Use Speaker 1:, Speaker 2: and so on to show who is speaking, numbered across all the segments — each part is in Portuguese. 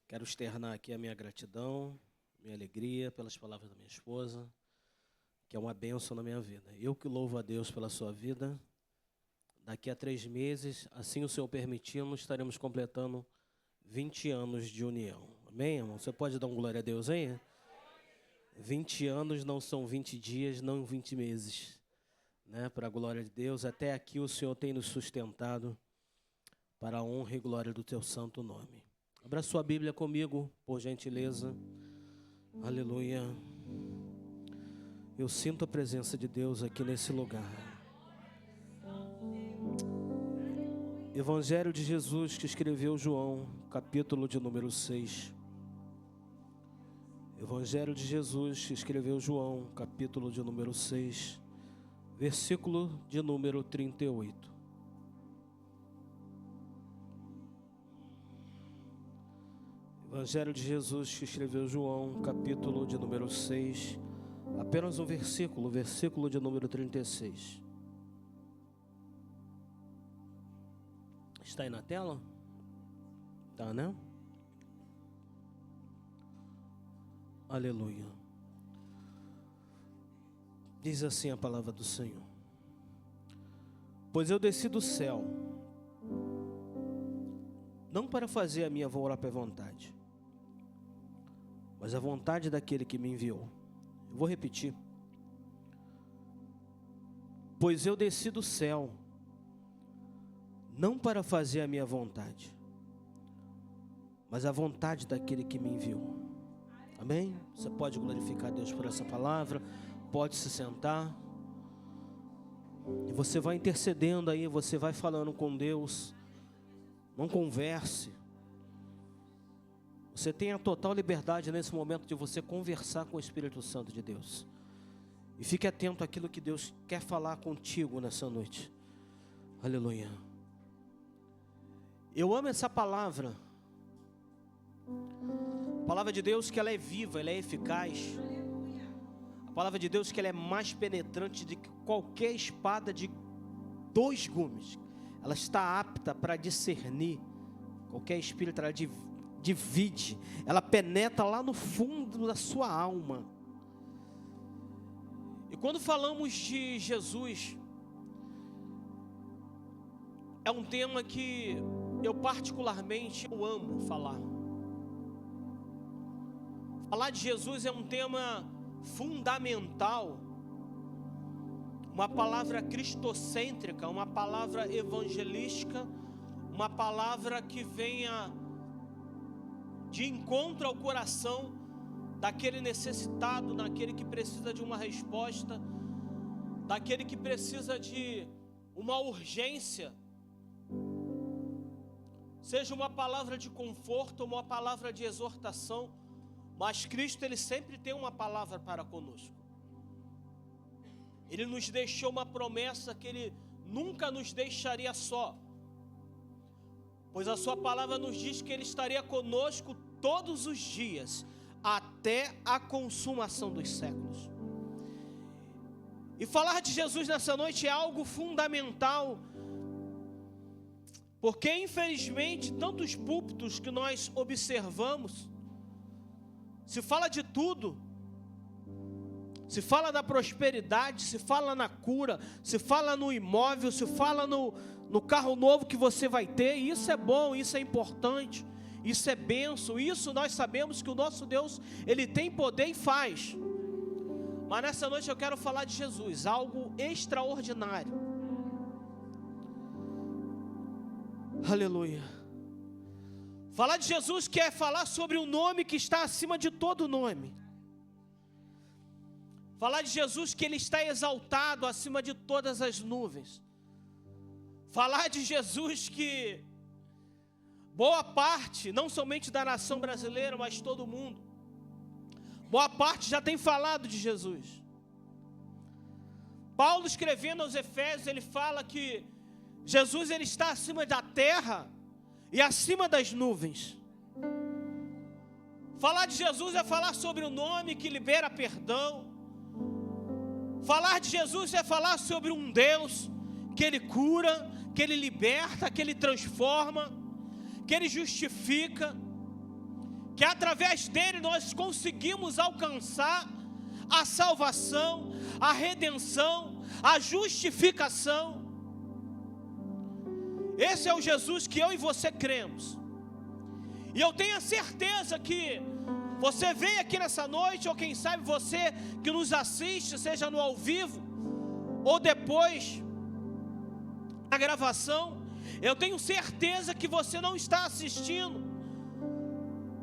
Speaker 1: Quero externar aqui a minha gratidão, minha alegria pelas palavras da minha esposa, que é uma bênção na minha vida. Eu que louvo a Deus pela sua vida. Daqui a 3 meses, assim o Senhor permitindo, estaremos completando 20 anos de união. Amém, irmão? Você pode dar um glória a Deus aí? 20 anos não são 20 dias, não 20 meses. Né? Para a glória de Deus, até aqui o Senhor tem nos sustentado para a honra e glória do teu santo nome. Abra sua Bíblia comigo, por gentileza. Aleluia. Eu sinto a presença de Deus aqui nesse lugar. Evangelho de Jesus que escreveu João, capítulo de número 6. Evangelho de Jesus que escreveu João, capítulo de número 6, versículo de número 38. Evangelho de Jesus que escreveu João, capítulo de número 6, apenas um versículo, versículo de número 36. Está aí na tela? Tá, né? Aleluia. Diz assim a palavra do Senhor: pois eu desci do céu, não para fazer a minha própria vontade, mas a vontade daquele que me enviou. Eu vou repetir. Pois eu desci do céu, não para fazer a minha vontade, mas a vontade daquele que me enviou. Amém? Você pode glorificar a Deus por essa palavra, pode se sentar. E você vai intercedendo aí, você vai falando com Deus. Não converse. Você tem a total liberdade nesse momento de você conversar com o Espírito Santo de Deus. E fique atento àquilo que Deus quer falar contigo nessa noite. Aleluia. Eu amo essa palavra. A palavra de Deus que ela é viva, ela é eficaz. A palavra de Deus que ela é mais penetrante do que qualquer espada de 2 gumes. Ela está apta para discernir qualquer espírito, ela divide, ela penetra lá no fundo da sua alma. E quando falamos de Jesus, é um tema que eu particularmente amo falar. Falar de Jesus é um tema fundamental, uma palavra cristocêntrica, uma palavra evangelística, uma palavra que venha de encontro ao coração daquele necessitado, daquele que precisa de uma resposta, daquele que precisa de uma urgência, seja uma palavra de conforto, uma palavra de exortação, mas Cristo ele sempre tem uma palavra para conosco. Ele nos deixou uma promessa que Ele nunca nos deixaria só, pois a sua palavra nos diz que Ele estaria conosco todos os dias, até a consumação dos séculos. E falar de Jesus nessa noite é algo fundamental, porque infelizmente tantos púlpitos que nós observamos, se fala de tudo, se fala da prosperidade, se fala na cura, se fala no imóvel, se fala no carro novo que você vai ter. E isso é bom, isso é importante, isso é bênção, isso nós sabemos que o nosso Deus, Ele tem poder e faz. Mas nessa noite eu quero falar de Jesus, algo extraordinário. Aleluia. Falar de Jesus quer falar sobre o nome que está acima de todo nome. Falar de Jesus que Ele está exaltado acima de todas as nuvens. Falar de Jesus que boa parte, não somente da nação brasileira, mas todo mundo, boa parte já tem falado de Jesus. Paulo escrevendo aos Efésios, ele fala que Jesus ele está acima da terra e acima das nuvens. Falar de Jesus é falar sobre o nome que libera perdão. Falar de Jesus é falar sobre um Deus que Ele cura, que Ele liberta, que Ele transforma, que Ele justifica, que através dele nós conseguimos alcançar a salvação, a redenção, a justificação. Esse é o Jesus que eu e você cremos. E eu tenho a certeza que você vem aqui nessa noite, ou quem sabe você que nos assiste, seja no ao vivo, ou depois na gravação, eu tenho certeza que você não está assistindo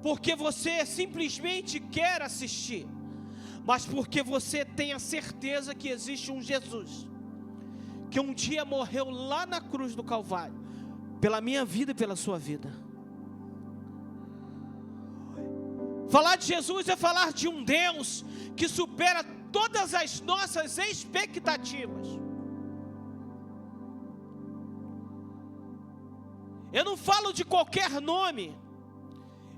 Speaker 1: porque você simplesmente quer assistir, mas porque você tem a certeza que existe um Jesus, que um dia morreu lá na cruz do Calvário, pela minha vida e pela sua vida. Falar de Jesus é falar de um Deus que supera todas as nossas expectativas. Eu não falo de qualquer nome,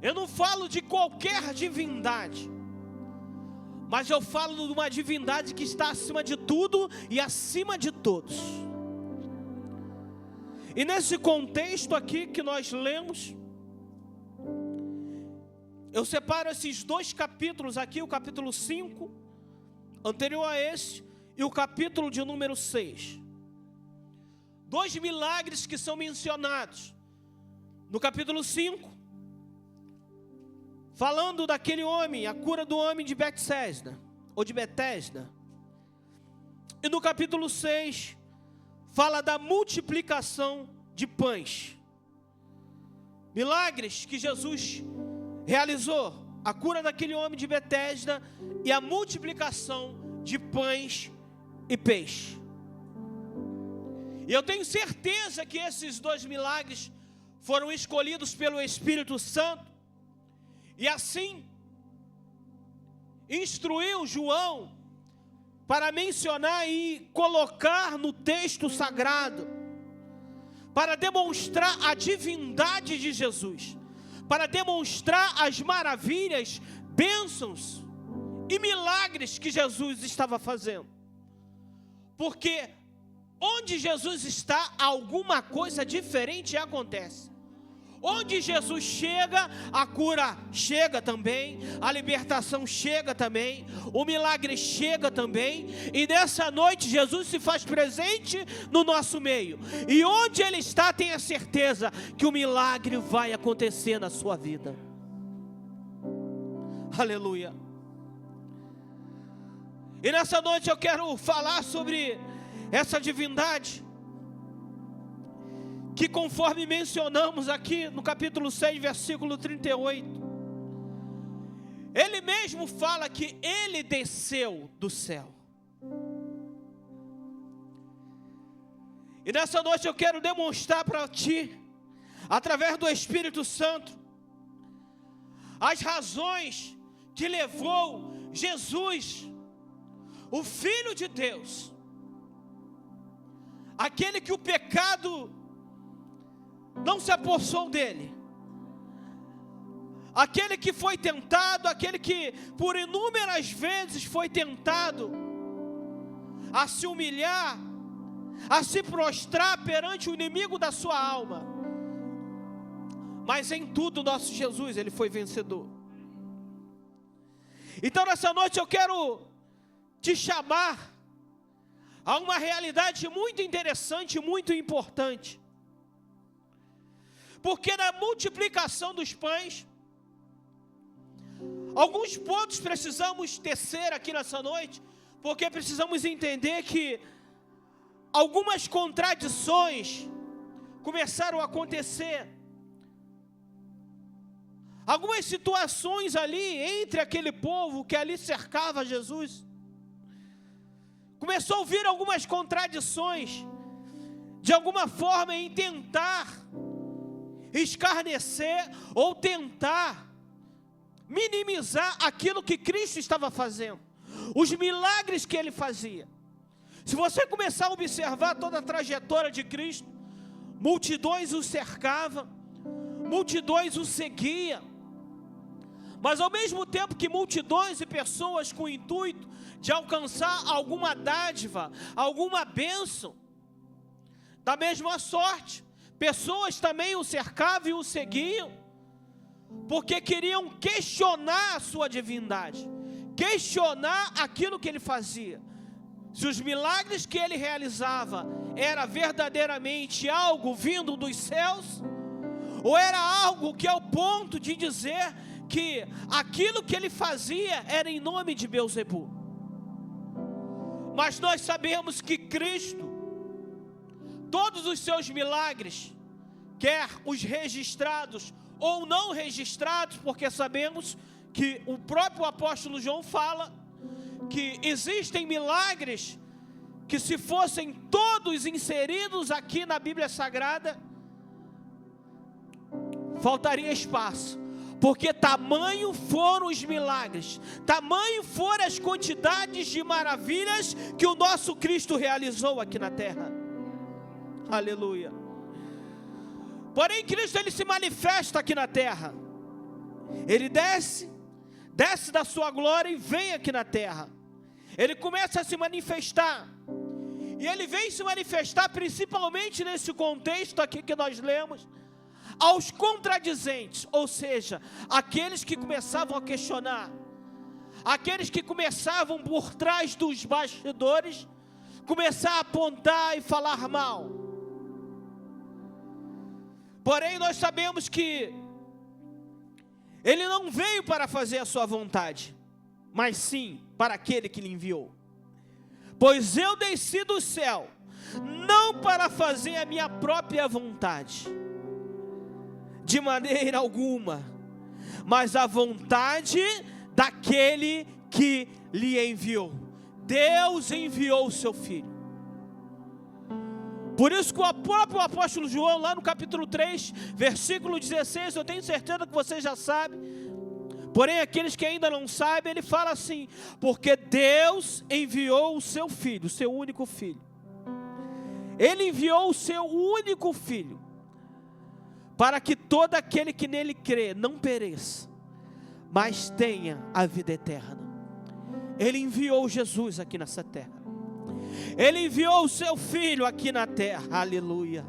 Speaker 1: eu não falo de qualquer divindade, mas eu falo de uma divindade que está acima de tudo e acima de todos. E nesse contexto aqui que nós lemos, eu separo esses dois capítulos aqui, o capítulo 5, anterior a esse, e o capítulo de número 6. Dois milagres que são mencionados no capítulo 5, falando daquele homem, a cura do homem de Bethesda, ou de Betesda. E no capítulo 6, fala da multiplicação de pães. Milagres que Jesus realizou, a cura daquele homem de Betesda e a multiplicação de pães e peixe. E eu tenho certeza que esses dois milagres foram escolhidos pelo Espírito Santo, e assim instruiu João para mencionar e colocar no texto sagrado, para demonstrar a divindade de Jesus, para demonstrar as maravilhas, bênçãos e milagres que Jesus estava fazendo. Porque onde Jesus está, alguma coisa diferente acontece. Onde Jesus chega, a cura chega também, a libertação chega também, o milagre chega também. E nessa noite Jesus se faz presente no nosso meio. E onde Ele está, tenha certeza que o milagre vai acontecer na sua vida. Aleluia. E nessa noite eu quero falar sobre essa divindade, que conforme mencionamos aqui no capítulo 6, versículo 38, Ele mesmo fala que Ele desceu do céu. E nessa noite eu quero demonstrar para ti, através do Espírito Santo, as razões que levou Jesus, o Filho de Deus, aquele que o pecado não se apossou dele, aquele que foi tentado, aquele que por inúmeras vezes foi tentado a se humilhar, a se prostrar perante o inimigo da sua alma, mas em tudo nosso Jesus, Ele foi vencedor. Então nessa noite eu quero te chamar a uma realidade muito interessante, muito importante. Porque na multiplicação dos pães, alguns pontos precisamos tecer aqui nessa noite, porque precisamos entender que algumas contradições começaram a acontecer. Algumas situações ali entre aquele povo que ali cercava Jesus, começou a ouvir algumas contradições, de alguma forma em tentar escarnecer ou tentar minimizar aquilo que Cristo estava fazendo, os milagres que Ele fazia. Se você começar a observar toda a trajetória de Cristo, multidões o cercavam, multidões o seguiam, mas ao mesmo tempo que multidões e pessoas com o intuito de alcançar alguma dádiva, alguma bênção, da mesma sorte, pessoas também o cercavam e o seguiam,
Speaker 2: porque queriam questionar a sua divindade, questionar aquilo que ele fazia. Se os milagres que ele realizava era verdadeiramente algo vindo dos céus, ou era algo que ao ponto de dizer que aquilo que ele fazia era em nome de Beelzebu. Mas nós sabemos que Cristo, todos os seus milagres, quer os registrados ou não registrados, porque sabemos que o próprio apóstolo João fala que existem milagres que, se fossem todos inseridos aqui na Bíblia Sagrada, faltaria espaço, porque tamanho foram os milagres, tamanho foram as quantidades de maravilhas que o nosso Cristo realizou aqui na terra. Aleluia. Porém, Cristo, ele se manifesta aqui na terra. Ele desce da sua glória e vem aqui na terra. Ele começa a se manifestar. E ele vem se manifestar principalmente nesse contexto aqui que nós lemos, aos contradizentes, ou seja, aqueles que começavam a questionar, aqueles que começavam por trás dos bastidores, começar a apontar e falar mal. Porém, nós sabemos que ele não veio para fazer a sua vontade, mas sim para aquele que lhe enviou. Pois eu desci do céu, não para fazer a minha própria vontade, de maneira alguma, mas a vontade daquele que lhe enviou. Deus enviou o seu Filho. Por isso que o próprio apóstolo João, lá no capítulo 3, versículo 16, eu tenho certeza que você já sabe, porém aqueles que ainda não sabem, ele fala assim: porque Deus enviou o seu Filho, o seu único Filho. Ele enviou o seu único Filho, para que todo aquele que nele crê não pereça, mas tenha a vida eterna. Ele enviou Jesus aqui nessa terra. Ele enviou o seu Filho aqui na terra, aleluia.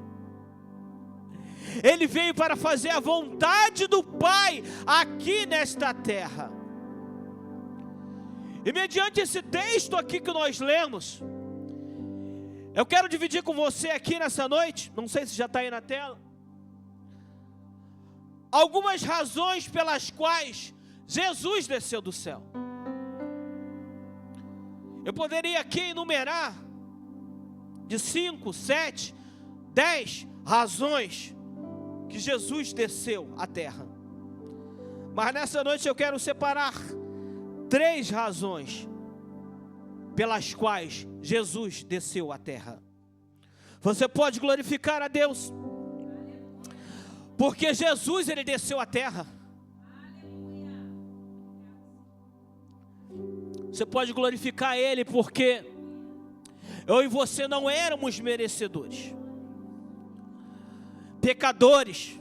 Speaker 2: Ele veio para fazer a vontade do Pai aqui nesta terra. E mediante esse texto aqui que nós lemos, eu quero dividir com você aqui nessa noite, não sei se já está aí na tela, algumas razões pelas quais Jesus desceu do céu. Eu poderia aqui enumerar de 5, 7, 10 razões que Jesus desceu à terra. Mas nessa noite eu quero separar 3 razões pelas quais Jesus desceu à terra. Você pode glorificar a Deus, porque Jesus, ele desceu à terra. Você pode glorificar Ele, porque eu e você não éramos merecedores, pecadores,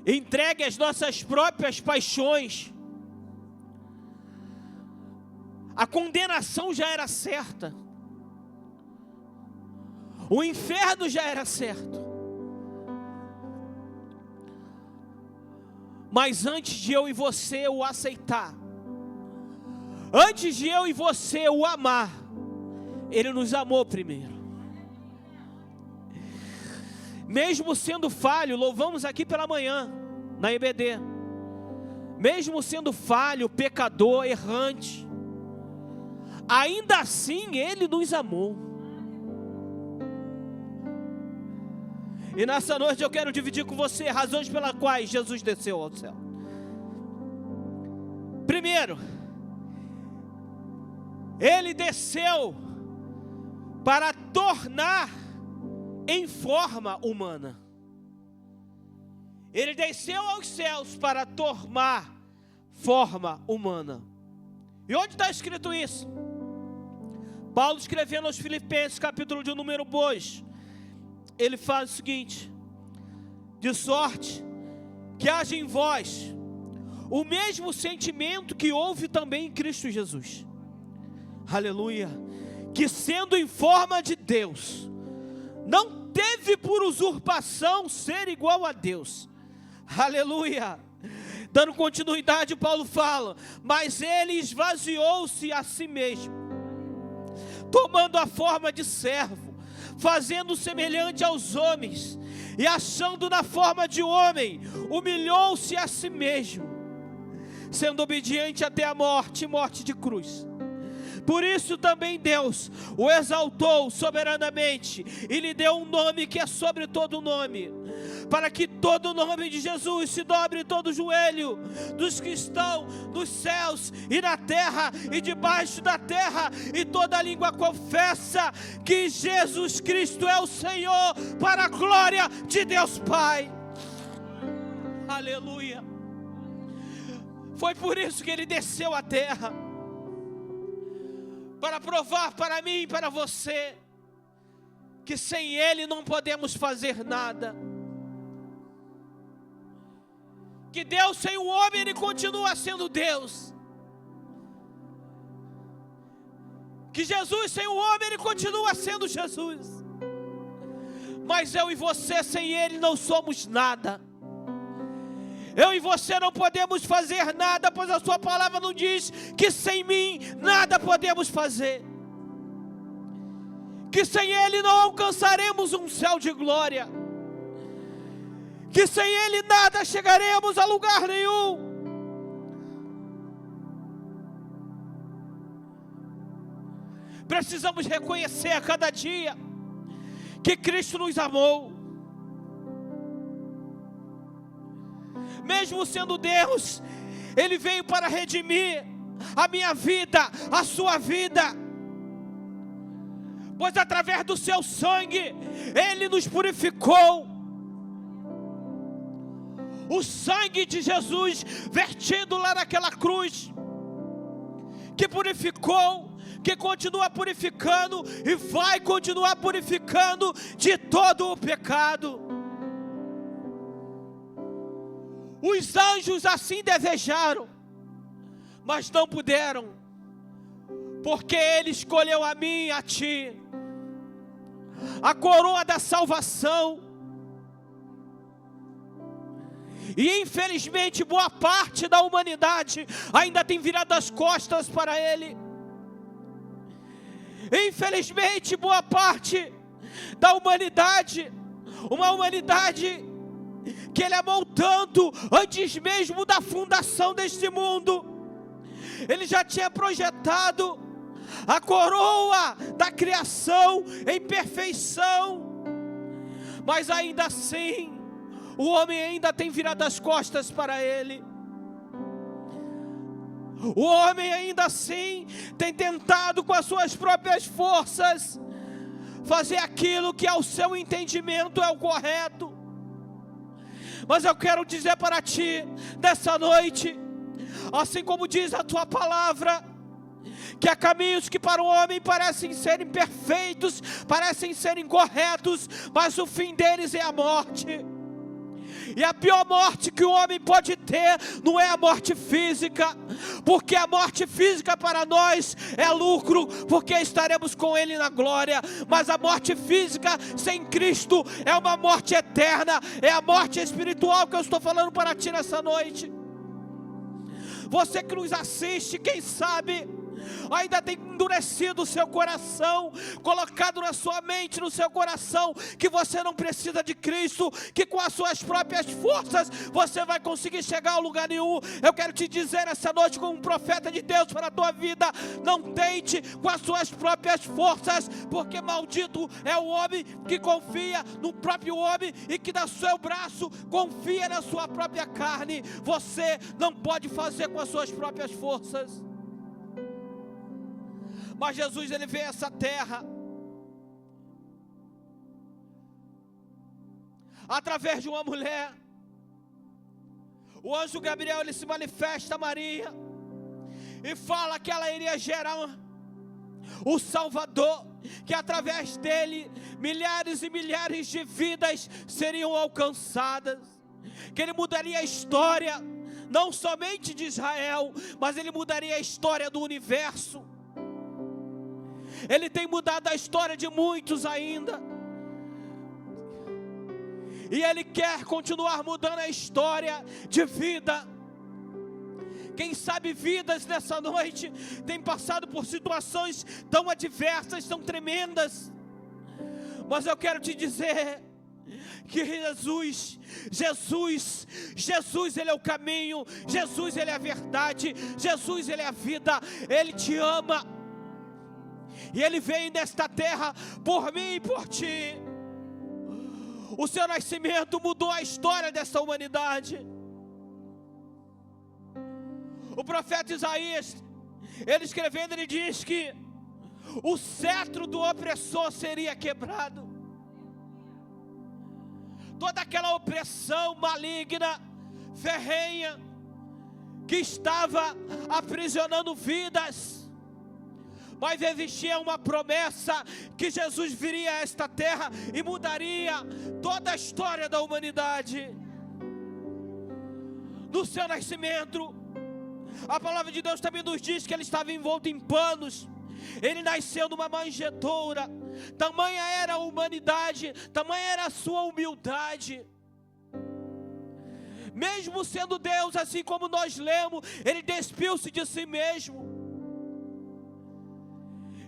Speaker 2: entregue às nossas próprias paixões. A condenação já era certa, o inferno já era certo. Mas antes de eu e você o aceitar, antes de eu e você o amar, Ele nos amou primeiro. Mesmo sendo falho, louvamos aqui pela manhã, na EBD, mesmo sendo falho, pecador, errante, ainda assim Ele nos amou. E nessa noite eu quero dividir com você razões pelas quais Jesus desceu ao céu. Primeiro, Ele desceu para tornar em forma humana. Ele desceu aos céus para tomar forma humana. E onde está escrito isso? Paulo, escrevendo aos Filipenses, capítulo de número 2, ele faz o seguinte: de sorte que haja em vós o mesmo sentimento que houve também em Cristo Jesus. Aleluia. Que sendo em forma de Deus, não teve por usurpação ser igual a Deus, Aleluia. Dando continuidade, Paulo fala: mas ele esvaziou-se a si mesmo, tomando a forma de servo, fazendo semelhante aos homens, e achando na forma de homem, humilhou-se a si mesmo, sendo obediente até a morte, morte de cruz. Por isso também Deus o exaltou soberanamente e lhe deu um nome que é sobre todo nome, para que todo o nome de Jesus se dobre todo o joelho dos que estão nos céus e na terra e debaixo da terra, e toda língua confessa que Jesus Cristo é o Senhor, para a glória de Deus Pai. Aleluia. Foi por isso que ele desceu à terra, para provar para mim e para você que sem ele não podemos fazer nada. Que Deus sem o homem, ele continua sendo Deus. Que Jesus sem o homem, ele continua sendo Jesus. Mas eu e você sem ele não somos nada. Eu e você não podemos fazer nada, pois a sua palavra não diz que sem mim nada podemos fazer. Que sem ele não alcançaremos um céu de glória. Que sem ele nada chegaremos a lugar nenhum. Precisamos reconhecer a cada dia que Cristo nos amou. Mesmo sendo Deus, ele veio para redimir a minha vida, a sua vida, pois através do seu sangue ele nos purificou. O sangue de Jesus vertido lá naquela cruz, que purificou, que continua purificando e vai continuar purificando de todo o pecado. Os anjos assim desejaram, mas não puderam, porque ele escolheu a mim e a ti, a coroa da salvação. E infelizmente boa parte da humanidade ainda tem virado as costas para ele. Infelizmente boa parte da humanidade, uma humanidade que ele amou tanto antes mesmo da fundação deste mundo. Ele já tinha projetado a coroa da criação em perfeição, mas ainda assim o homem ainda tem virado as costas para ele. O homem ainda assim tem tentado com as suas próprias forças fazer aquilo que ao seu entendimento é o correto. Mas eu quero dizer para ti, nessa noite, assim como diz a tua palavra, que há caminhos que para o homem parecem serem perfeitos, parecem serem corretos, mas o fim deles é a morte. E a pior morte que o homem pode ter não é a morte física, porque a morte física para nós é lucro, porque estaremos com ele na glória. Mas a morte física sem Cristo é uma morte eterna, é a morte espiritual que eu estou falando para ti nessa noite. Você que nos assiste, quem sabe ainda tem endurecido o seu coração, colocado na sua mente, no seu coração, que você não precisa de Cristo, que com as suas próprias forças você vai conseguir chegar a lugar nenhum. Eu quero te dizer essa noite, como um profeta de Deus para a tua vida: não tente com as suas próprias forças, porque maldito é o homem que confia no próprio homem e que dá seu braço confia na sua própria carne. Você não pode fazer com as suas próprias forças. Mas Jesus, ele veio a essa terra através de uma mulher. O anjo Gabriel, ele se manifesta a Maria e fala que ela iria gerar o Salvador, que através dele milhares e milhares de vidas seriam alcançadas, que ele mudaria a história não somente de Israel, mas ele mudaria a história do universo. Ele tem mudado a história de muitos ainda. E Ele quer continuar mudando a história de vida. Quem sabe vidas nessa noite têm passado por situações tão adversas, tão tremendas. Mas eu quero te dizer que Jesus Ele é o caminho, Jesus Ele é a verdade, Jesus Ele é a vida, Ele te ama. E Ele veio nesta terra por mim e por ti. O seu nascimento mudou a história dessa humanidade. O profeta Isaías, ele escrevendo, ele diz que o cetro do opressor seria quebrado. Toda aquela opressão maligna, ferrenha, que estava aprisionando vidas. Mas existia uma promessa que Jesus viria a esta terra e mudaria toda a história da humanidade. No seu nascimento, a palavra de Deus também nos diz que ele estava envolto em panos. Ele nasceu numa manjedoura. Tamanha era a humanidade, tamanha era a sua humildade. Mesmo sendo Deus, assim como nós lemos, ele despiu-se de si mesmo.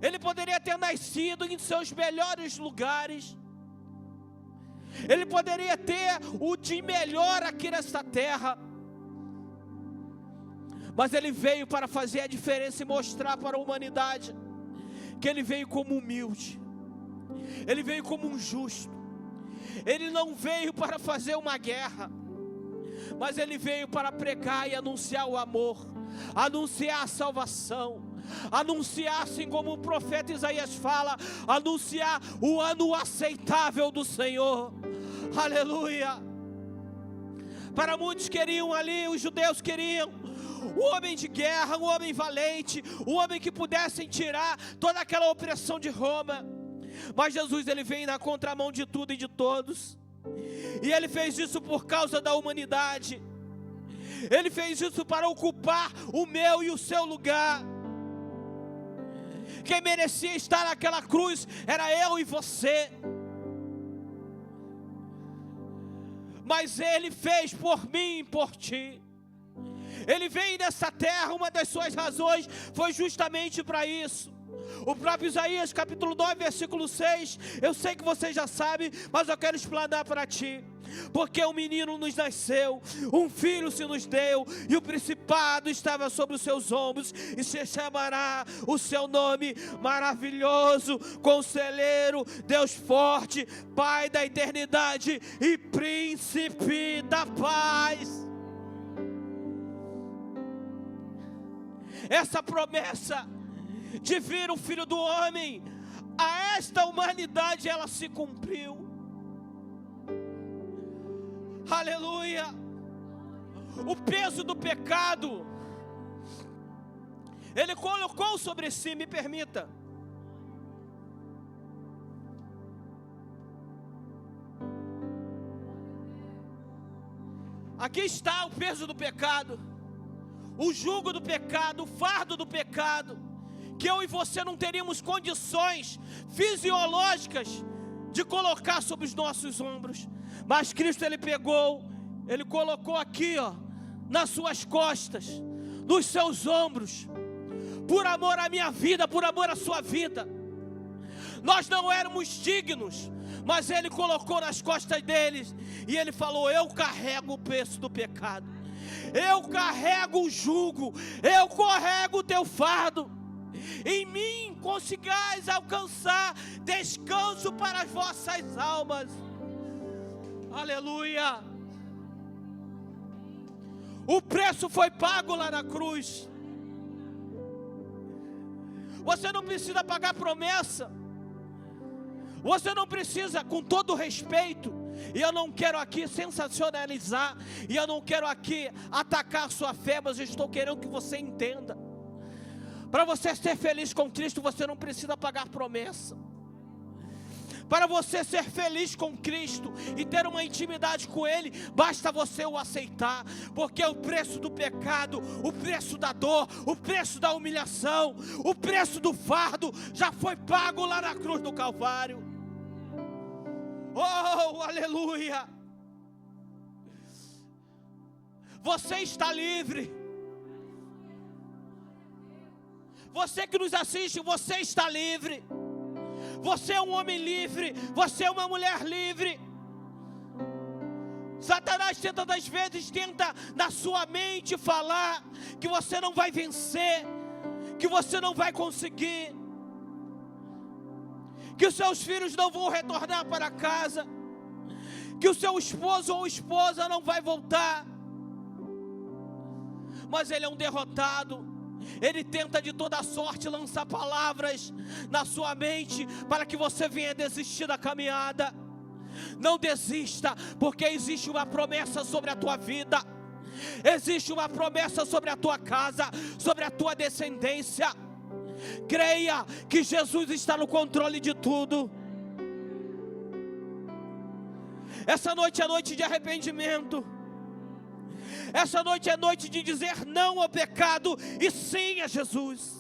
Speaker 2: Ele poderia ter nascido em seus melhores lugares. Ele poderia ter o de melhor aqui nesta terra. Mas ele veio para fazer a diferença e mostrar para a humanidade que ele veio como humilde. Ele veio como um justo. Ele não veio para fazer uma guerra, mas ele veio para pregar e anunciar o amor, anunciar a salvação, anunciar, assim como o profeta Isaías fala, anunciar o ano aceitável do Senhor. Aleluia. Para muitos queriam ali, os judeus queriam um homem de guerra, um homem valente, um homem que pudesse tirar toda aquela opressão de Roma. Mas Jesus, ele vem na contramão de tudo e de todos. E ele fez isso por causa da humanidade. Ele fez isso para ocupar o meu e o seu lugar. Quem merecia estar naquela cruz era eu e você. Mas ele fez por mim e por ti. Ele veio nessa terra, uma das suas razões foi justamente para isso. O próprio Isaías capítulo 9 versículo 6, eu sei que você já sabe, mas eu quero explanar para ti. Porque um menino nos nasceu, um filho se nos deu, e o principado estava sobre os seus ombros, e se chamará o seu nome maravilhoso, Conselheiro, Deus forte, Pai da eternidade e Príncipe da paz. Essa promessa de vir o Filho do Homem a esta humanidade, ela se cumpriu. Aleluia. O peso do pecado Ele colocou sobre si, me permita. Aqui está o peso do pecado, o jugo do pecado, o fardo do pecado, que eu e você não teríamos condições fisiológicas de colocar sobre os nossos ombros. Mas Cristo, Ele pegou, Ele colocou aqui, ó, nas suas costas, nos seus ombros, por amor à minha vida, por amor à sua vida. Nós não éramos dignos, mas Ele colocou nas costas deles, e Ele falou: eu carrego o peso do pecado, eu carrego o jugo, eu carrego o teu fardo. Em mim consigais alcançar descanso para as vossas almas. Aleluia. O preço foi pago lá na cruz. Você não precisa pagar promessa. Você não precisa, com todo respeito, e eu não quero aqui sensacionalizar, e eu não quero aqui atacar a sua fé, mas eu estou querendo que você entenda. Para você ser feliz com Cristo, você não precisa pagar promessa. Para você ser feliz com Cristo e ter uma intimidade com Ele, basta você o aceitar, porque o preço do pecado, o preço da dor, o preço da humilhação, o preço do fardo, já foi pago lá na cruz do Calvário. Oh, aleluia! Você está livre. Você que nos assiste, você está livre. Você é um homem livre. Você é uma mulher livre. Satanás tantas vezes tenta na sua mente falar que você não vai vencer, que você não vai conseguir, que os seus filhos não vão retornar para casa, que o seu esposo ou esposa não vai voltar. Mas ele é um derrotado. Ele tenta de toda sorte lançar palavras na sua mente para que você venha desistir da caminhada. Não desista, porque existe uma promessa sobre a tua vida, existe uma promessa sobre a tua casa, sobre a tua descendência. Creia que Jesus está no controle de tudo. Essa noite é noite de arrependimento. Essa noite é noite de dizer não ao pecado e sim a Jesus.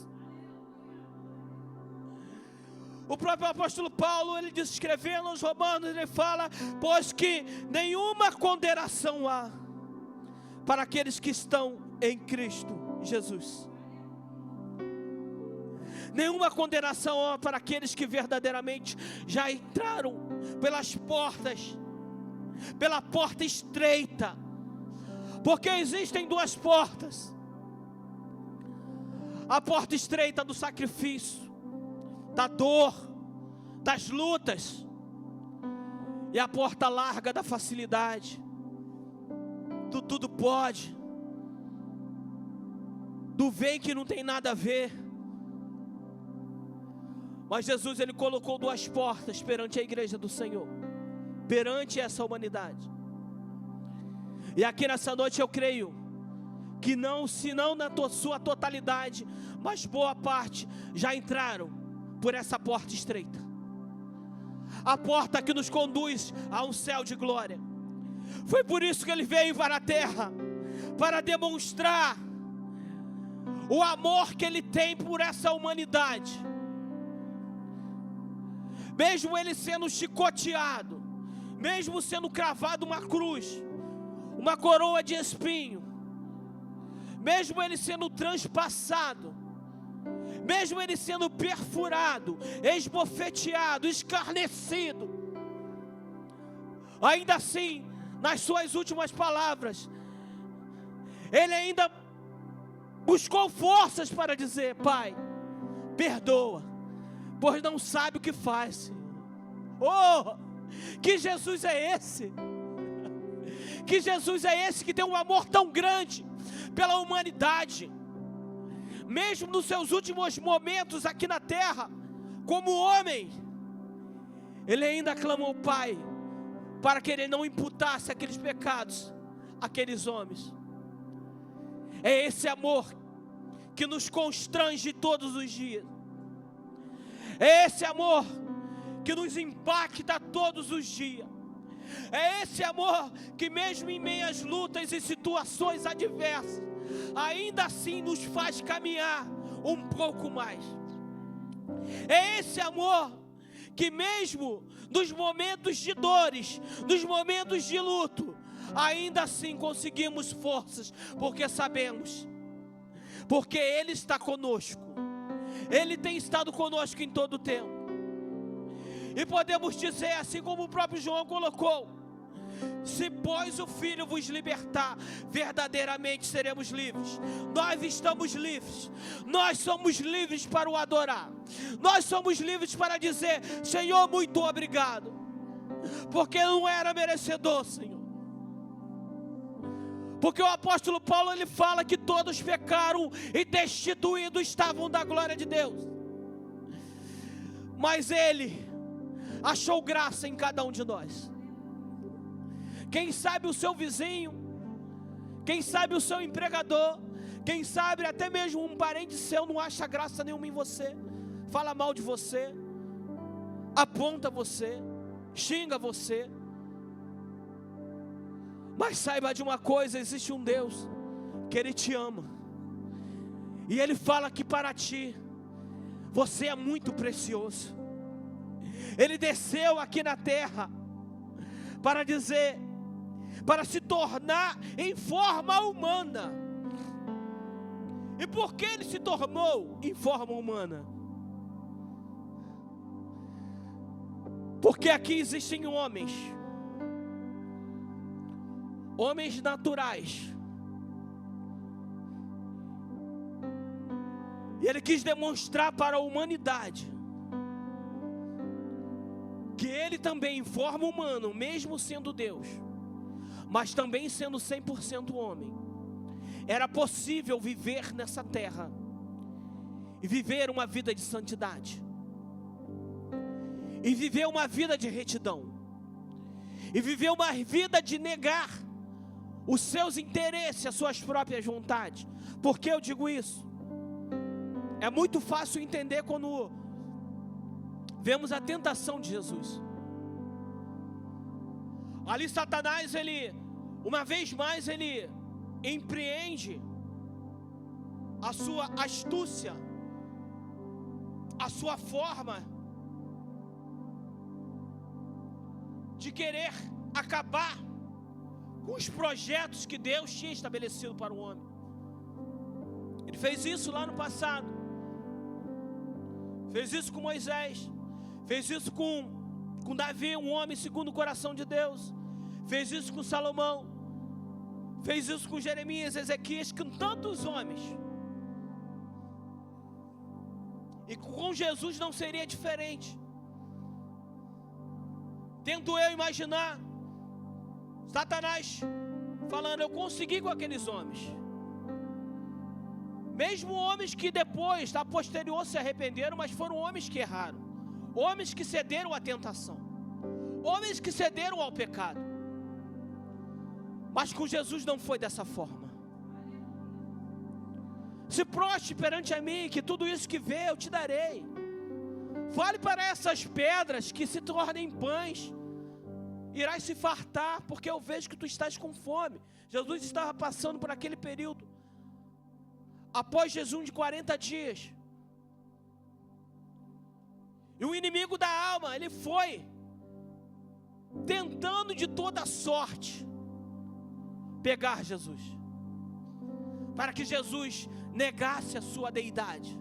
Speaker 2: O próprio apóstolo Paulo, ele diz, escrevendo aos Romanos, ele fala: pois que nenhuma condenação há para aqueles que estão em Cristo Jesus. Nenhuma condenação há para aqueles que verdadeiramente já entraram pelas portas, pela porta estreita. Porque existem duas portas: a porta estreita do sacrifício, da dor, das lutas, e a porta larga da facilidade, do tudo pode, do vem que não tem nada a ver. Mas Jesus, ele colocou duas portas perante a igreja do Senhor, perante essa humanidade. E aqui nessa noite eu creio que não, se não na sua totalidade, mas boa parte já entraram por essa porta estreita, a porta que nos conduz a um céu de glória. Foi por isso que ele veio para a terra, para demonstrar o amor que ele tem por essa humanidade. Mesmo ele sendo chicoteado, mesmo sendo cravado uma cruz, uma coroa de espinho, mesmo ele sendo transpassado, mesmo ele sendo perfurado, esbofeteado, escarnecido, ainda assim, nas suas últimas palavras, ele ainda buscou forças para dizer: Pai, perdoa, pois não sabe o que faz. Oh, que Jesus é esse? Que Jesus é esse que tem um amor tão grande pela humanidade, mesmo nos seus últimos momentos aqui na terra, como homem, ele ainda clamou ao Pai, para que ele não imputasse aqueles pecados àqueles homens. É esse amor que nos constrange todos os dias, é esse amor que nos impacta todos os dias. É esse amor que mesmo em meio às lutas e situações adversas, ainda assim nos faz caminhar um pouco mais. É esse amor que mesmo nos momentos de dores, nos momentos de luto, ainda assim conseguimos forças, porque sabemos, porque Ele está conosco, Ele tem estado conosco em todo o tempo. E podemos dizer, assim como o próprio João colocou: se pois o Filho vos libertar, verdadeiramente seremos livres. Nós estamos livres, nós somos livres para o adorar, nós somos livres para dizer: Senhor, muito obrigado, porque eu não era merecedor, Senhor. Porque o apóstolo Paulo, ele fala que todos pecaram e destituídos estavam da glória de Deus, mas Ele achou graça em cada um de nós. Quem sabe o seu vizinho, quem sabe o seu empregador, quem sabe até mesmo um parente seu não acha graça nenhuma em você, fala mal de você, aponta você, xinga você. Mas saiba de uma coisa: existe um Deus que Ele te ama, e Ele fala que para ti você é muito precioso. Ele desceu aqui na terra para dizer para se tornar em forma humana. E por que ele se tornou em forma humana? Porque aqui existem homens naturais, e ele quis demonstrar para a humanidade que ele também em forma humana, mesmo sendo Deus, mas também sendo 100% homem, era possível viver nessa terra e viver uma vida de santidade, e viver uma vida de retidão, e viver uma vida de negar os seus interesses, as suas próprias vontades. Por que eu digo isso? É muito fácil entender quando vemos a tentação de Jesus. Ali Satanás, uma vez mais, ele empreende a sua astúcia, a sua forma de querer acabar com os projetos que Deus tinha estabelecido para o homem. Ele fez isso lá no passado, fez isso com Moisés, fez isso com Davi, um homem segundo o coração de Deus, fez isso com Salomão, fez isso com Jeremias, Ezequias, com tantos homens. E com Jesus não seria diferente. Tento eu imaginar Satanás falando: eu consegui com aqueles homens, mesmo homens que depois, a posterior, se arrependeram, mas foram homens que erraram, homens que cederam à tentação, homens que cederam ao pecado. Mas com Jesus não foi dessa forma. Se prostre perante a mim, que tudo isso que vê eu te darei. Fale para essas pedras que se tornem pães. Irás se fartar, porque eu vejo que tu estás com fome. Jesus estava passando por aquele período, após jejum de 40 dias. E o inimigo da alma, ele foi tentando de toda sorte pegar Jesus, para que Jesus negasse a sua deidade.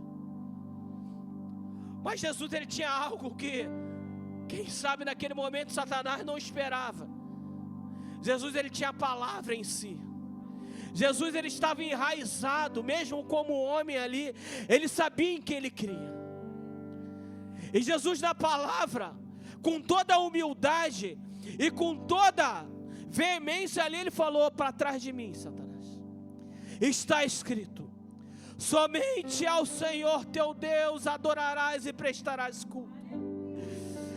Speaker 2: Mas Jesus, ele tinha algo que, quem sabe naquele momento Satanás não esperava. Jesus, ele tinha a palavra em si. Jesus, ele estava enraizado, mesmo como homem ali, ele sabia em que ele cria. E Jesus, na palavra, com toda a humildade e com toda veemência ali, ele falou: para trás de mim, Satanás, está escrito: somente ao Senhor teu Deus adorarás e prestarás culto.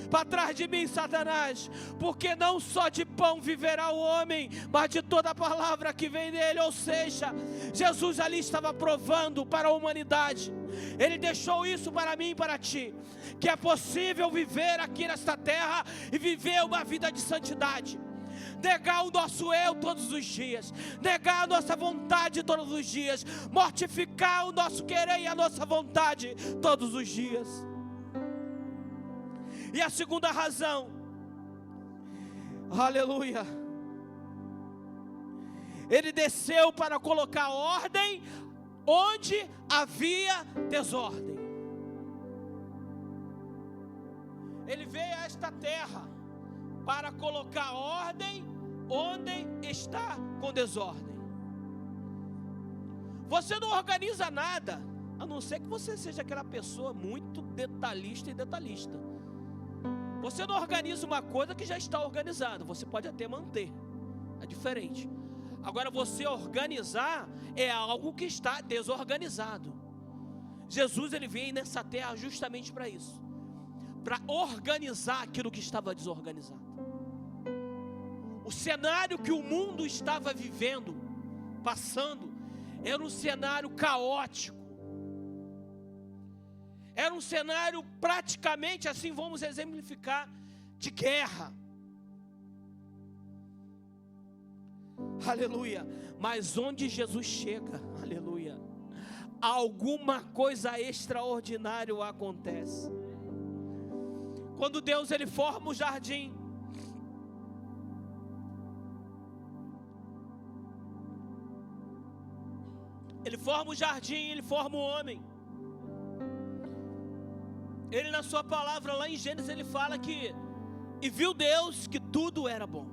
Speaker 2: Para trás de mim, Satanás, porque não só de pão viverá o homem, mas de toda a palavra que vem dele. Ou seja, Jesus ali estava provando para a humanidade, ele deixou isso para mim e para ti, que é possível viver aqui nesta terra e viver uma vida de santidade. Negar o nosso eu todos os dias, negar a nossa vontade todos os dias, mortificar o nosso querer e a nossa vontade todos os dias. E a segunda razão, aleluia, ele desceu para colocar ordem onde havia desordem. Ele veio a esta terra para colocar ordem onde está com desordem. Você não organiza nada, a não ser que você seja aquela pessoa muito detalhista e detalhista. Você não organiza uma coisa que já está organizada. Você pode até manter, é diferente. Agora, você organizar é algo que está desorganizado. Jesus, ele veio nessa terra justamente para isso, para organizar aquilo que estava desorganizado. O cenário que o mundo estava vivendo, passando, era um cenário caótico. Era um cenário praticamente, assim vamos exemplificar, de guerra. Aleluia. Mas onde Jesus chega, aleluia, alguma coisa extraordinária acontece. Quando Deus, ele forma o jardim, Ele forma o jardim, ele forma o homem. Ele, na sua palavra, lá em Gênesis, ele fala que: e viu Deus que tudo era bom.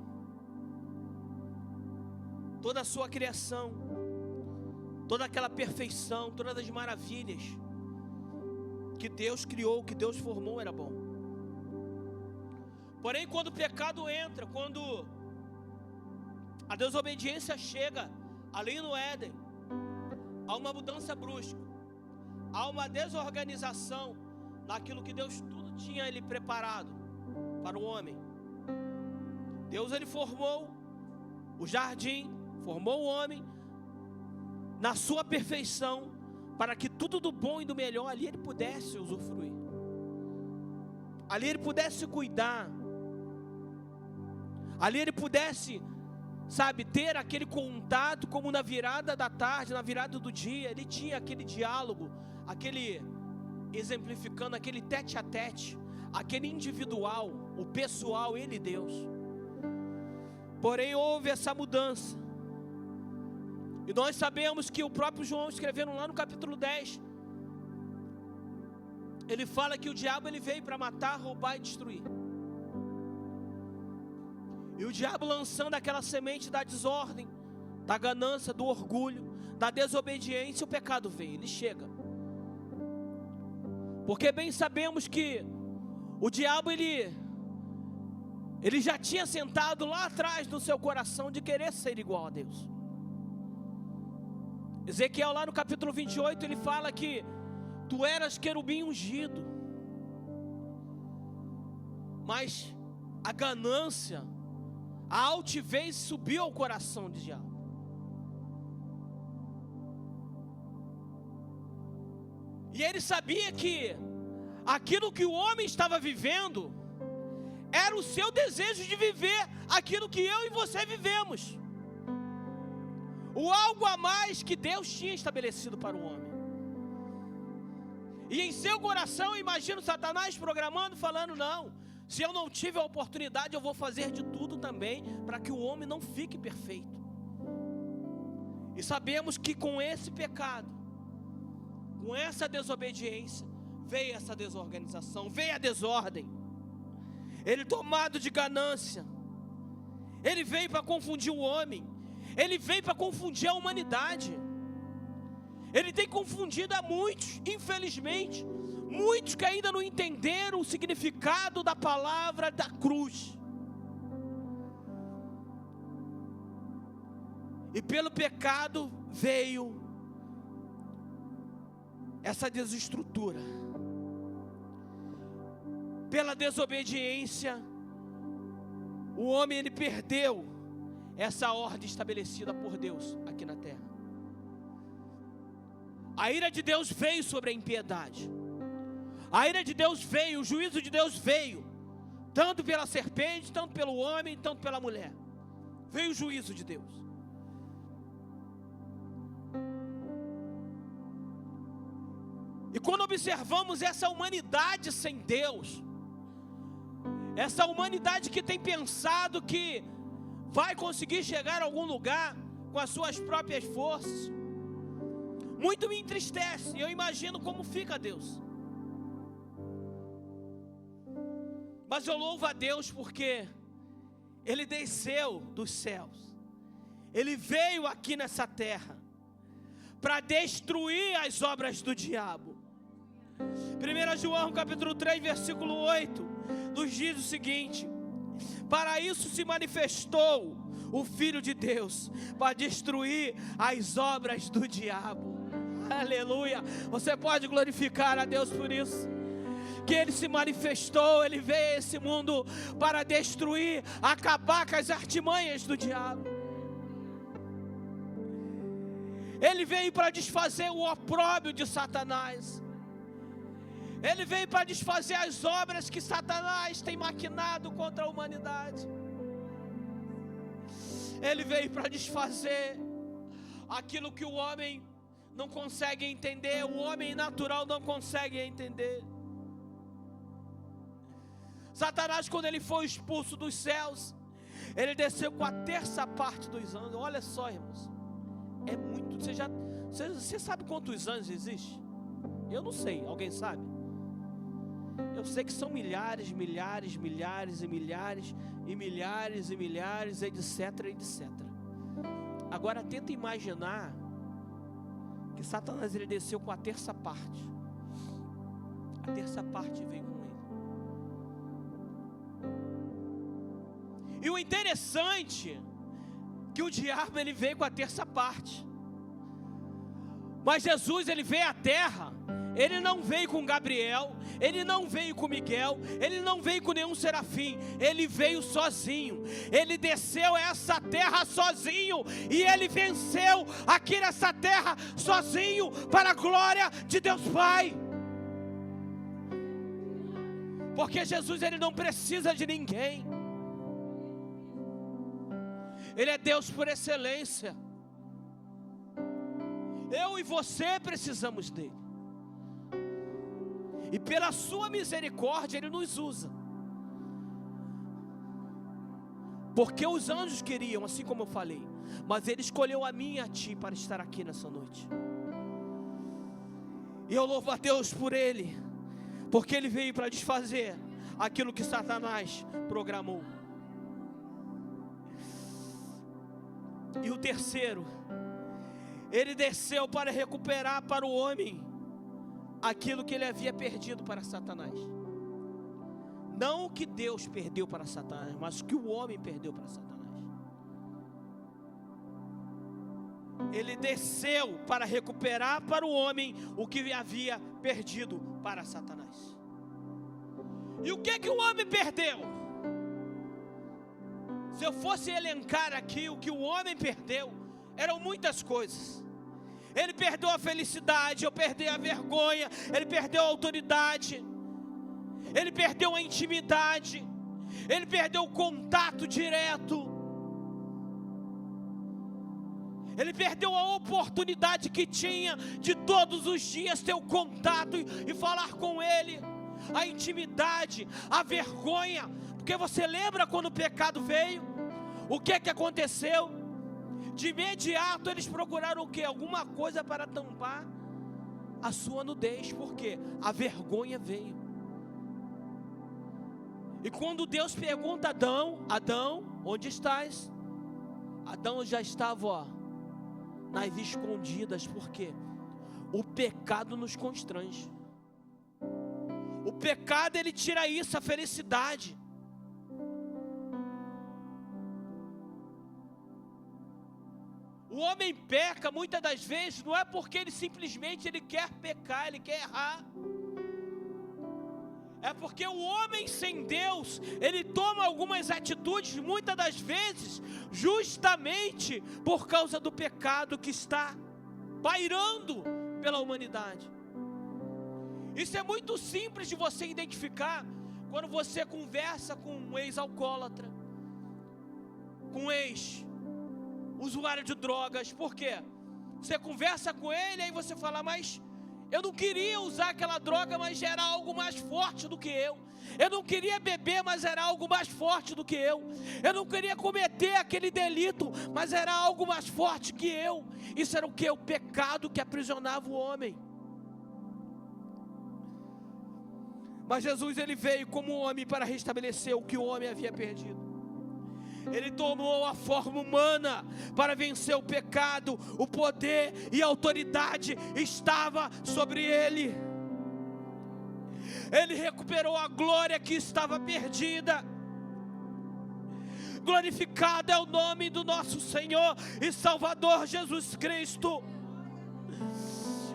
Speaker 2: Toda a sua criação, toda aquela perfeição, todas as maravilhas que Deus criou, que Deus formou, era bom. Porém, quando o pecado entra, quando a desobediência chega ali no Éden, há uma mudança brusca, há uma desorganização naquilo que Deus tudo tinha ele preparado para o homem. Deus, ele formou o jardim, formou o homem na sua perfeição, para que tudo do bom e do melhor ali ele pudesse usufruir, ali ele pudesse cuidar, ali ele pudesse, sabe, ter aquele contato, como na virada da tarde, na virada do dia, ele tinha aquele diálogo, aquele, exemplificando, aquele tete a tete, aquele individual, o pessoal, ele e Deus. Porém houve essa mudança, e nós sabemos que o próprio João, escrevendo lá no capítulo 10, ele fala que o diabo ele veio para matar, roubar e destruir. E o diabo, lançando aquela semente da desordem, da ganância, do orgulho, da desobediência, o pecado vem, ele chega. Porque bem sabemos que o diabo ele já tinha sentado lá atrás no seu coração de querer ser igual a Deus. Ezequiel, lá no capítulo 28, ele fala que tu eras querubim ungido, mas a ganância, a altivez subiu ao coração de diabo. E ele sabia que aquilo que o homem estava vivendo era o seu desejo de viver aquilo que eu e você vivemos, o algo a mais que Deus tinha estabelecido para o homem. E em seu coração, eu imagino Satanás programando, falando: não, se eu não tive a oportunidade, eu vou fazer de tudo também para que o homem não fique perfeito. E sabemos que com esse pecado, com essa desobediência, veio essa desorganização, veio a desordem. Ele, tomado de ganância, ele veio para confundir o homem, ele veio para confundir a humanidade. Ele tem confundido a muitos, infelizmente, muitos que ainda não entenderam o significado da palavra da cruz. E pelo pecado veio essa desestrutura. Pela desobediência, o homem ele perdeu essa ordem estabelecida por Deus aqui na terra. A ira de Deus veio sobre a impiedade. A ira de Deus veio, o juízo de Deus veio, tanto pela serpente, tanto pelo homem, tanto pela mulher. Veio o juízo de Deus. E quando observamos essa humanidade sem Deus, essa humanidade que tem pensado que vai conseguir chegar a algum lugar com as suas próprias forças, muito me entristece. Eu imagino como fica Deus. Mas eu louvo a Deus porque Ele desceu dos céus, Ele veio aqui nessa terra para destruir as obras do diabo. 1 João capítulo 3 versículo 8 nos diz o seguinte: para isso se manifestou o Filho de Deus, para destruir as obras do diabo. Aleluia. Você pode glorificar a Deus por isso, que Ele se manifestou, Ele veio a esse mundo para destruir, acabar com as artimanhas do diabo. Ele veio para desfazer o opróbrio de Satanás. Ele veio para desfazer as obras que Satanás tem maquinado contra a humanidade. Ele veio para desfazer aquilo que o homem não consegue entender, o homem natural não consegue entender. Satanás, quando ele foi expulso dos céus, ele desceu com a terça parte dos anjos. Olha só, irmãos, é muitos tudo. Você sabe quantos anjos existem? Eu não sei, alguém sabe? Eu sei que são milhares, milhares, milhares e milhares e milhares e milhares, etc, etc. Agora tenta imaginar que Satanás ele desceu com a terça parte. A terça parte veio com ele. E o interessante que o diabo ele veio com a terça parte. Mas Jesus ele veio à terra. Ele não veio com Gabriel, ele não veio com Miguel, ele não veio com nenhum serafim, ele veio sozinho. Ele desceu essa terra sozinho e ele venceu aqui nessa terra sozinho para a glória de Deus Pai. Porque Jesus ele não precisa de ninguém. Ele é Deus por excelência. Eu e você precisamos dele. E pela sua misericórdia ele nos usa. Porque os anjos queriam, assim como eu falei, mas ele escolheu a mim e a ti para estar aqui nessa noite. E eu louvo a Deus por ele, porque ele veio para desfazer aquilo que Satanás programou. E o terceiro, ele desceu para recuperar para o homem aquilo que ele havia perdido para Satanás. Não o que Deus perdeu para Satanás, mas o que o homem perdeu para Satanás. Ele desceu para recuperar para o homem o que havia perdido para Satanás. E o que o homem perdeu? Se eu fosse elencar aqui o que o homem perdeu, eram muitas coisas. Ele perdeu a felicidade, eu perdi a vergonha, ele perdeu a autoridade, ele perdeu a intimidade, ele perdeu o contato direto, ele perdeu a oportunidade que tinha de todos os dias ter o contato e falar com ele, a intimidade, a vergonha, porque você lembra quando o pecado veio? O que aconteceu? De imediato eles procuraram o quê? Alguma coisa para tampar a sua nudez, porque a vergonha veio. E quando Deus pergunta a Adão, Adão, onde estás? Adão já estava, nas escondidas, porque o pecado nos constrange. O pecado ele tira isso, a felicidade. O homem peca muitas das vezes, não é porque ele simplesmente quer pecar, ele quer errar. É porque o homem sem Deus, ele toma algumas atitudes, muitas das vezes, justamente por causa do pecado que está pairando pela humanidade. Isso é muito simples de você identificar quando você conversa com um ex-alcoólatra, com um ex-usuário de drogas. Por quê? Você conversa com ele, aí você fala, mas eu não queria usar aquela droga, mas era algo mais forte do que eu. Eu não queria beber, mas era algo mais forte do que eu. Eu não queria cometer aquele delito, mas era algo mais forte que eu. Isso era o que? O pecado que aprisionava o homem. Mas Jesus ele veio como homem para restabelecer o que o homem havia perdido. Ele tomou a forma humana para vencer o pecado. O poder e a autoridade estava sobre ele. Ele recuperou a glória que estava perdida. Glorificado é o nome do nosso Senhor e Salvador Jesus Cristo.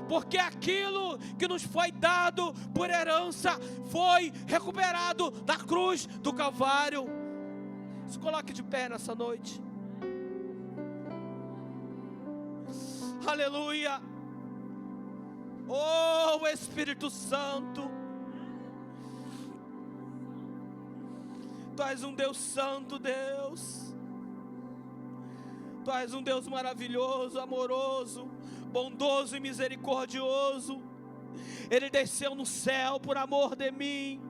Speaker 2: Porque aquilo que nos foi dado por herança foi recuperado na cruz do Calvário. Se coloque de pé nessa noite. Aleluia. Oh Espírito Santo, Tu és um Deus santo, Deus. Tu és um Deus maravilhoso, amoroso, bondoso e misericordioso. Ele desceu no céu por amor de mim,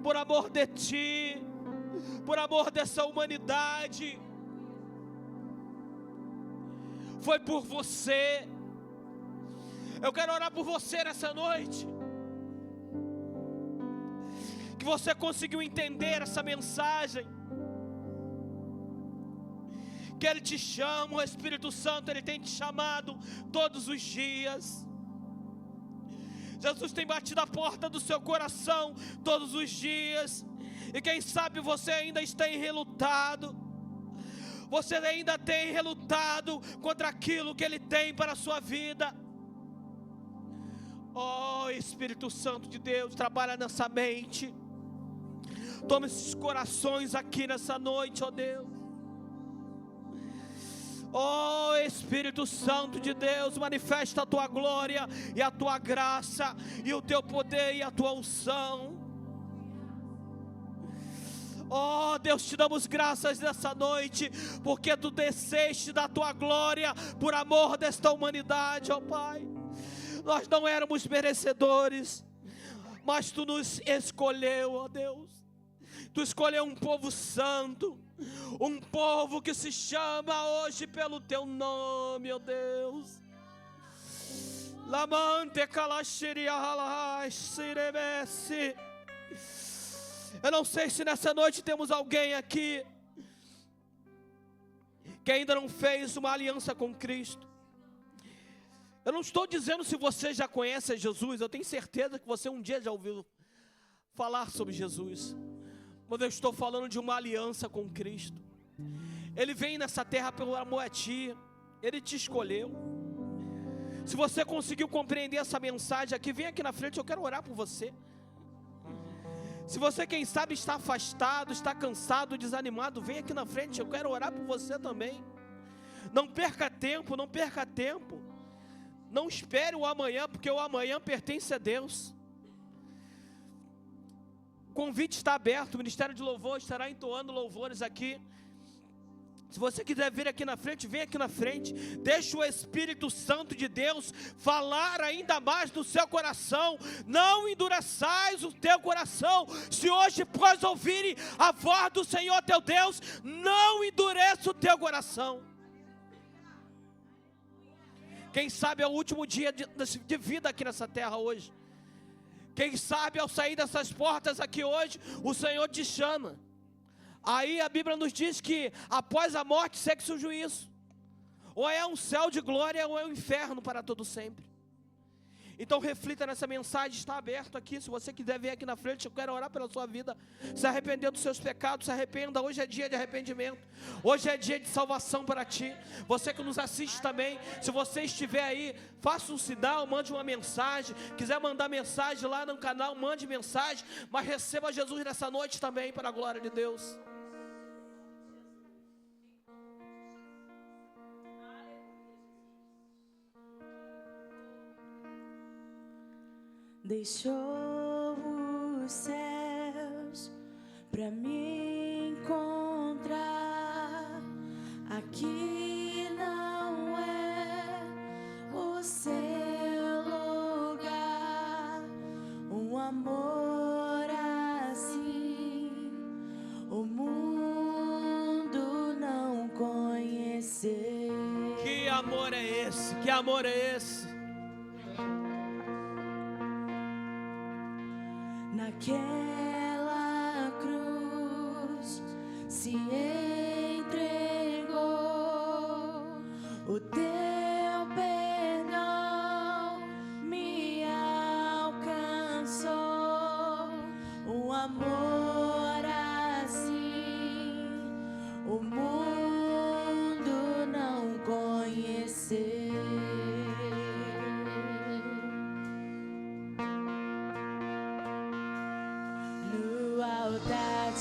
Speaker 2: por amor de ti, por amor dessa humanidade. foi por você. Eu quero orar por você nessa noite. Que você conseguiu entender essa mensagem. Que Ele te chama, o Espírito Santo, Ele tem te chamado todos os dias. Jesus tem batido a porta do seu coração todos os dias. E quem sabe você ainda está relutado. Você ainda tem relutado contra aquilo que Ele tem para a sua vida. Oh, Espírito Santo de Deus, trabalha nessa mente. Toma esses corações aqui nessa noite, ó Deus. Oh, Espírito Santo de Deus, manifesta a tua glória e a tua graça, e o teu poder e a tua unção. Oh, Deus, te damos graças nessa noite, porque tu desceste da tua glória por amor desta humanidade, ó Pai. Nós não éramos merecedores, mas tu nos escolheu, ó Deus. Tu escolheu um povo santo, um povo que se chama hoje pelo teu nome, ó Deus. Lamante calaxiria sirebesse. Eu não sei se nessa noite temos alguém aqui que ainda não fez uma aliança com Cristo. Eu não estou dizendo se você já conhece Jesus, eu tenho certeza que você um dia já ouviu falar sobre Jesus. Mas eu estou falando de uma aliança com Cristo. Ele vem nessa terra pelo amor a ti. Ele te escolheu. Se você conseguiu compreender essa mensagem aqui, vem aqui na frente, eu quero orar por você. Se você, quem sabe, está afastado, está cansado, desanimado, vem aqui na frente, eu quero orar por você também. Não perca tempo, não perca tempo. Não espere o amanhã, porque o amanhã pertence a Deus. O convite está aberto, o Ministério de Louvor estará entoando louvores aqui. Se você quiser vir aqui na frente, vem aqui na frente. Deixa o Espírito Santo de Deus falar ainda mais no seu coração. Não endureçais o teu coração. Se hoje pós ouvirem a voz do Senhor teu Deus, não endureça o teu coração. Quem sabe é o último dia de vida aqui nessa terra hoje. Quem sabe ao sair dessas portas aqui hoje, o Senhor te chama. Aí a Bíblia nos diz que após a morte segue-se o juízo. Ou é um céu de glória ou é um inferno para todo sempre. Então reflita nessa mensagem, está aberto aqui. Se você quiser vir aqui na frente, eu quero orar pela sua vida. Se arrepender dos seus pecados, se arrependa. Hoje é dia de arrependimento. Hoje é dia de salvação para ti. Você que nos assiste também, se você estiver aí, faça um sinal, mande uma mensagem. Quiser mandar mensagem lá no canal, mande mensagem. Mas receba Jesus nessa noite também, para a glória de Deus.
Speaker 3: Deixou os céus pra me encontrar. Aqui não é o seu lugar. Um amor assim o mundo não conheceu.
Speaker 2: Que amor é esse? Que amor é esse?
Speaker 3: Naquela cruz se entregou, o teu perdão me alcançou. Um amor assim o mundo não conheceu.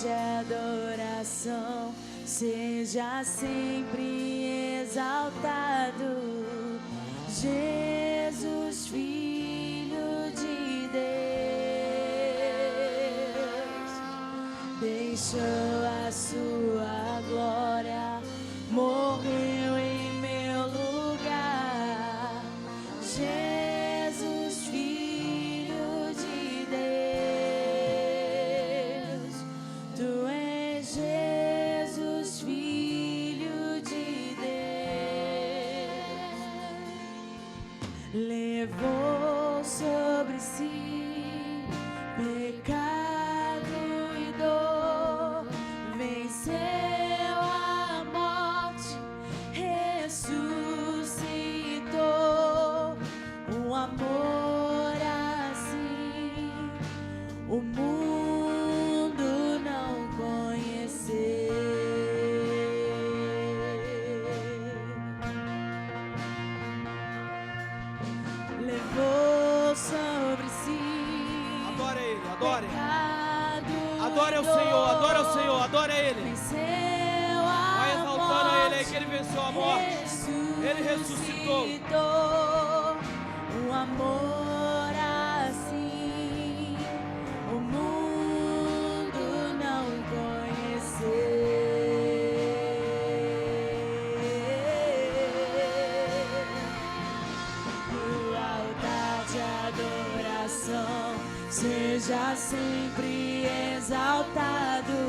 Speaker 3: De adoração, seja sempre exaltado, Jesus, Filho de Deus. Deixou a sua glória, morreu em meu lugar. Jesus, Filho de Deus. Tu és Jesus, Filho de Deus. levou sobre si pecado e dor, venceu a morte, ressuscitou. Um amor assim o mundo não conheceu. Levou sobre si.
Speaker 2: Adora Ele, adore.
Speaker 3: Pecado
Speaker 2: Adore ao
Speaker 3: e
Speaker 2: Senhor,
Speaker 3: dor,
Speaker 2: adore ao Senhor, adore a Ele.
Speaker 3: venceu a
Speaker 2: Vai exaltando a Ele aí que
Speaker 3: morte,
Speaker 2: Ele venceu a morte. Ele ressuscitou.
Speaker 3: Um amor assim o mundo não conheceu. No altar de adoração seja sempre exaltado,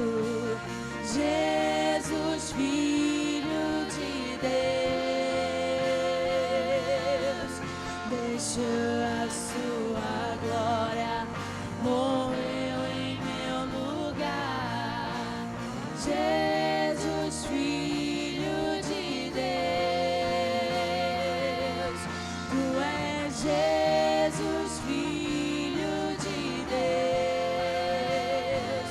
Speaker 3: Jesus, Filho de Deus. Deixou a sua glória, morreu em meu lugar. Jesus, Filho de Deus. Tu és Jesus, Filho de Deus.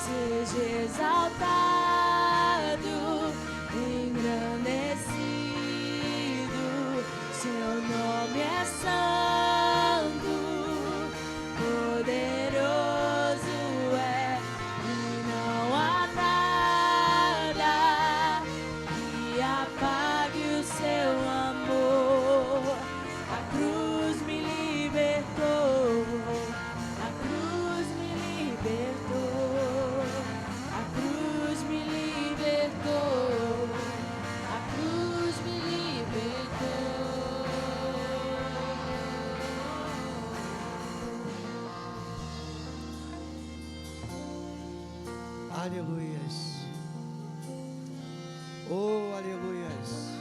Speaker 3: Seja exaltado, engrandecido. Seu nome é santo, poderoso é, e não há nada que apague o seu amor. A cruz me libertou, a cruz me libertou, a cruz me libertou, a cruz me libertou.
Speaker 4: Aleluias. Oh, aleluias.